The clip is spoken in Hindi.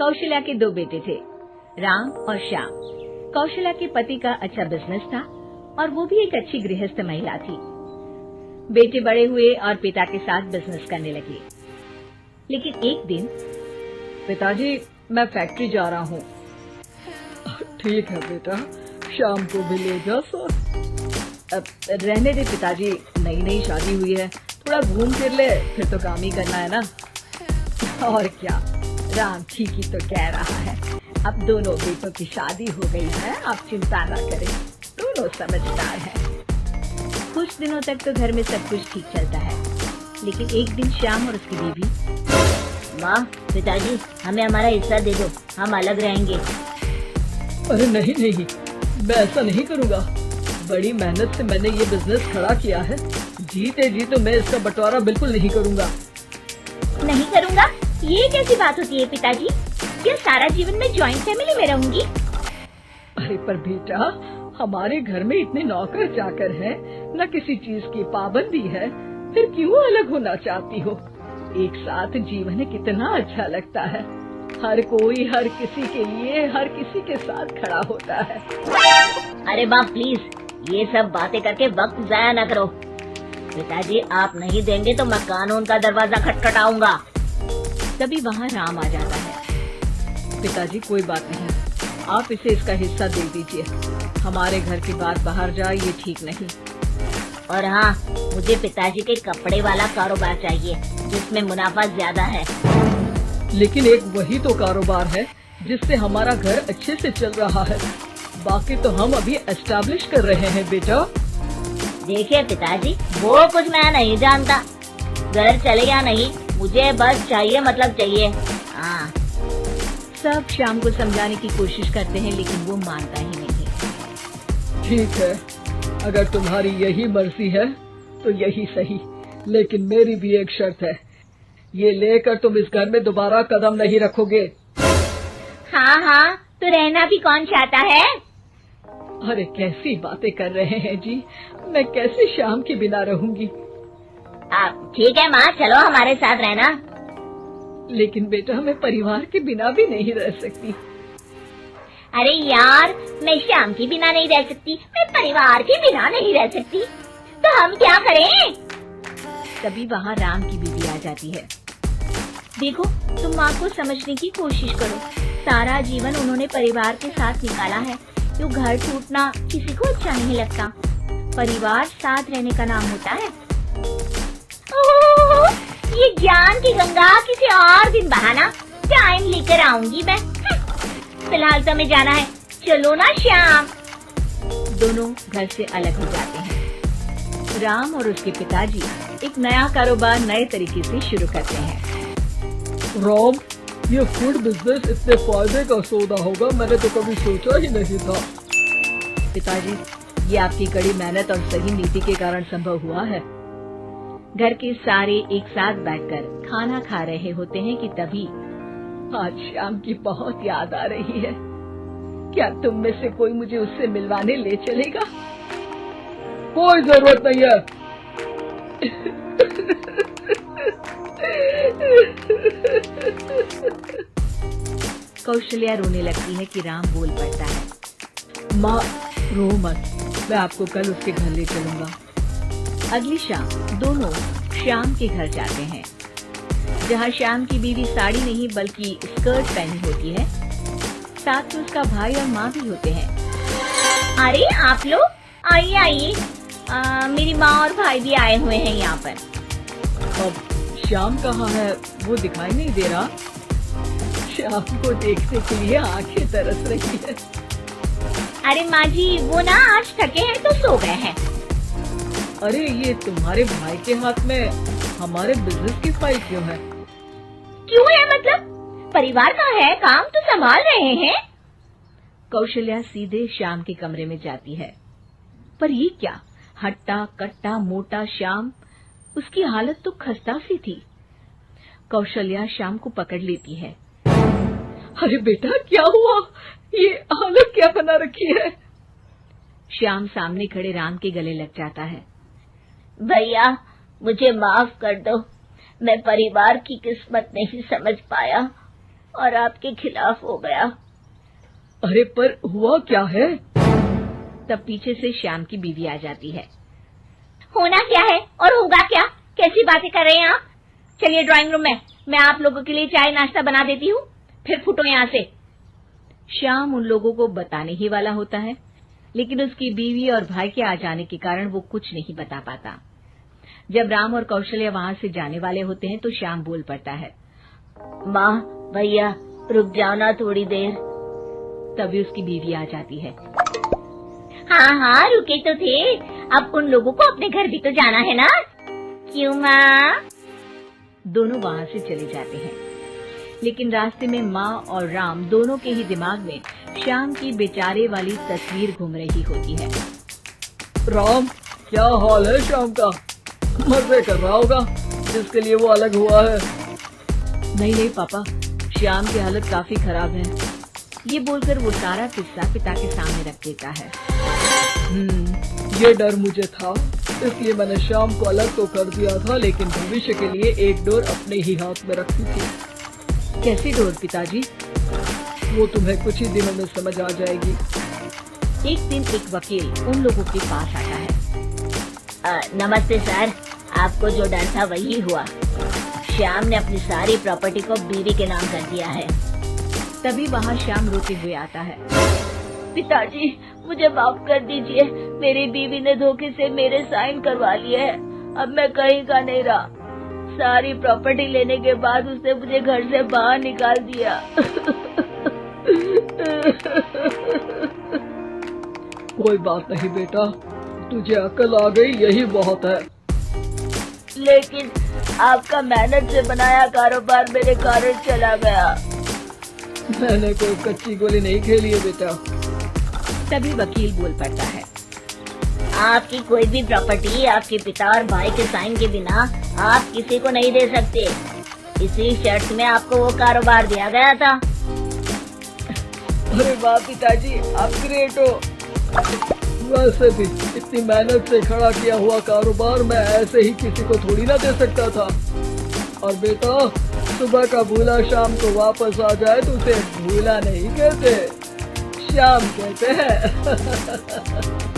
कौशल्या के दो बेटे थे, राम और श्याम। कौशल्या के पति का अच्छा बिजनेस था और वो भी एक अच्छी गृहस्थ महिला थी। बेटे बड़े हुए और पिता के साथ बिजनेस करने लगे। लेकिन एक दिन, पिताजी मैं फैक्ट्री जा रहा हूँ। ठीक है बेटा, शाम को भी ले जा सर। रहने दे पिताजी, नई नई शादी हुई है, थोड़ा घूम फिर ले, फिर तो काम ही करना है ना। और क्या, राम ठीक ही तो कह रहा है। अब दोनों बेटों की शादी हो गई है, आप चिंता ना करें, दोनों समझदार हैं। कुछ दिनों तक तो घर में सब कुछ ठीक चलता है, लेकिन एक दिन श्याम और उसकी बीवी, माँ, पिताजी हमें हमारा हिस्सा दे दो, हम अलग रहेंगे। अरे नहीं नहीं, मैं ऐसा नहीं करूँगा। बड़ी मेहनत से मैंने ये बिजनेस खड़ा किया है, जीते जी तो मैं इसका बंटवारा बिल्कुल नहीं करूँगा। नहीं करूँगा? ये कैसी बात होती है पिताजी? क्या सारा जीवन में जॉइंट फैमिली में रहूंगी? अरे पर बेटा, हमारे घर में इतने नौकर चाकर हैं, न किसी चीज की पाबंदी है, फिर क्यों अलग होना चाहती हो? एक साथ जीवन कितना अच्छा लगता है। हर कोई हर किसी के लिए, हर किसी के साथ खड़ा होता है। अरे माँ प्लीज, ये सब बातें करके वक्त जाया न करो। पिताजी आप नहीं देंगे तो मैं कानून का दरवाजा खटखटाऊंगा। तभी वहाँ राम आ जाता है। पिताजी कोई बात नहीं, आप इसे इसका हिस्सा दे दीजिए। हमारे घर की बात बाहर जाए ये ठीक नहीं। और हाँ, मुझे पिताजी के कपड़े वाला कारोबार चाहिए जिसमें मुनाफा ज्यादा है। लेकिन एक वही तो कारोबार है जिससे हमारा घर अच्छे से चल रहा है, बाकी तो हम अभी एस्टैब्लिश कर रहे हैं बेटा। देखिए पिताजी, वो कुछ मैं नहीं जानता, घर चले या नहीं, मुझे बस चाहिए मतलब चाहिए। हाँ। सब श्याम को समझाने की कोशिश करते हैं, लेकिन वो मानता ही नहीं। ठीक है, अगर तुम्हारी यही मर्जी है तो यही सही, लेकिन मेरी भी एक शर्त है, ये लेकर तुम इस घर में दोबारा कदम नहीं रखोगे। हाँ हाँ, तो रहना भी कौन चाहता है? अरे कैसी बातें कर रहे हैं जी, मैं कैसे श्याम के बिना रहूंगी? आप ठीक है माँ, चलो हमारे साथ रहना। लेकिन बेटा, मैं परिवार के बिना भी नहीं रह सकती। अरे यार, मैं श्याम के बिना नहीं रह सकती, मैं परिवार के बिना नहीं रह सकती, तो हम क्या करें? तभी वहाँ राम की बीवी आ जाती है। देखो, तुम माँ को समझने की कोशिश करो, सारा जीवन उन्होंने परिवार के साथ निकाला है, तो घर टूटना किसी को अच्छा नहीं लगता। परिवार साथ रहने का नाम होता है। ये ज्ञान की गंगा किसी और दिन बहाना, टाइम लेकर आऊंगी मैं। फिलहाल तो हमें जाना है, चलो ना श्याम। दोनों घर से अलग हो जाते हैं। राम और उसके पिताजी एक नया कारोबार नए तरीके से शुरू करते हैं। राम, ये फूड बिजनेस इतने फायदे का सौदा होगा मैंने तो कभी सोचा ही नहीं था। पिताजी, ये आपकी कड़ी मेहनत और सही नीति के कारण संभव हुआ है। घर के सारे एक साथ बैठकर खाना खा रहे होते हैं कि तभी आज श्याम की बहुत याद आ रही है। क्या तुम में से कोई मुझे उससे मिलवाने ले चलेगा? कोई जरूरत नहीं है। कौशल्या रोने लगती है कि राम बोल पड़ता है, माँ रो मत, मैं आपको कल उसके घर ले चलूंगा। अगली शाम दोनों श्याम के घर जाते हैं, जहाँ श्याम की बीवी साड़ी नहीं बल्कि स्कर्ट पहनी होती है। साथ में उसका भाई और माँ भी होते हैं। अरे आप लोग आइए आइए, मेरी माँ और भाई भी आए हुए हैं यहाँ पर। अब श्याम कहाँ है, वो दिखाई नहीं दे रहा। श्याम को देखने के लिए आंखें तरस रही है। अरे माँ जी, वो ना आज थके हैं तो सो गए हैं। अरे ये तुम्हारे भाई के हाथ में हमारे बिजनेस की फाइल क्यों है? क्यों है मतलब? परिवार का है, काम तो संभाल रहे हैं। कौशल्या सीधे श्याम के कमरे में जाती है, पर ये क्या, हट्टा कट्टा मोटा श्याम, उसकी हालत तो खस्ता सी थी। कौशल्या श्याम को पकड़ लेती है। अरे बेटा, क्या हुआ? ये हालत क्या बना रखी है? श्याम सामने खड़े राम के गले लग जाता है। भैया, मुझे माफ कर दो, मैं परिवार की किस्मत नहीं समझ पाया। और आपके खिलाफ हो गया। अरे पर हुआ क्या है? तब पीछे से श्याम की बीवी आ जाती है। होना क्या है और होगा क्या? कैसी बातें कर रहे हैं आप? चलिए ड्राइंग रूम में, मैं आप लोगों के लिए चाय नाश्ता बना देती हूँ, फिर फुटो यहाँ से। श्याम उन लोगों को बताने ही वाला होता है, लेकिन उसकी बीवी और भाई के आ जाने के कारण वो कुछ नहीं बता पाता। जब राम और कौशल्या वहां से जाने वाले होते हैं तो श्याम बोल पड़ता है। माँ, भैया, रुक जाओ ना थोड़ी देर। तभी उसकी बीवी आ जाती है। हाँ हाँ, रुके तो थे, अब उन लोगों को अपने घर भी तो जाना है ना? क्यों माँ? दोनों वहां से चले जाते हैं, लेकिन रास्ते में माँ और राम दोनों के ही दिमाग में श्याम की बेचारे वाली तस्वीर घूम रही होती है। राम, क्या हाल है श्याम का? मजे कर रहा होगा जिसके लिए वो अलग हुआ है। नहीं पापा, श्याम की हालत काफी खराब है। ये बोलकर वो सारा किस्सा पिता के सामने रख देता है। ये डर मुझे था, इसलिए मैंने श्याम को अलग तो कर दिया था, लेकिन भविष्य के लिए एक डोर अपने ही हाथ में रखी थी। कैसी डोर पिताजी? वो तुम्हें कुछ ही दिनों में समझ आ जाएगी। एक दिन एक वकील उन लोगों के पास आता है। नमस्ते सर, आपको जो डर था वही हुआ। श्याम ने अपनी सारी प्रॉपर्टी को बीवी के नाम कर दिया है। तभी वहाँ श्याम रोते हुए आता है। पिताजी, मुझे माफ कर दीजिए, मेरी बीवी ने धोखे से मेरे साइन करवा लिए हैं। अब मैं कहीं का नहीं रहा। सारी प्रॉपर्टी लेने के बाद उसने मुझे घर से बाहर निकाल दिया। कोई बात नहीं बेटा, तुझे अकल आ गई, यही बहुत है। लेकिन आपका मेहनत से बनाया कारोबार मेरे कारण चला गया। मैंने कोई कच्ची गोली नहीं खेली है बेटा। तभी वकील बोल पड़ता है। आपकी कोई भी प्रॉपर्टी आपके पिता और भाई के साइन के बिना आप किसी को नहीं दे सकते। इसी शर्त में आपको वो कारोबार दिया गया था। अरे वाह पिताजी, आप ग्रेट हो। वैसे भी इतनी मेहनत से खड़ा किया हुआ कारोबार मैं ऐसे ही किसी को थोड़ी ना दे सकता था। और बेटा, सुबह का भूला शाम को वापस आ जाए तो उसे भूला नहीं कहते, श्याम कहते हैं।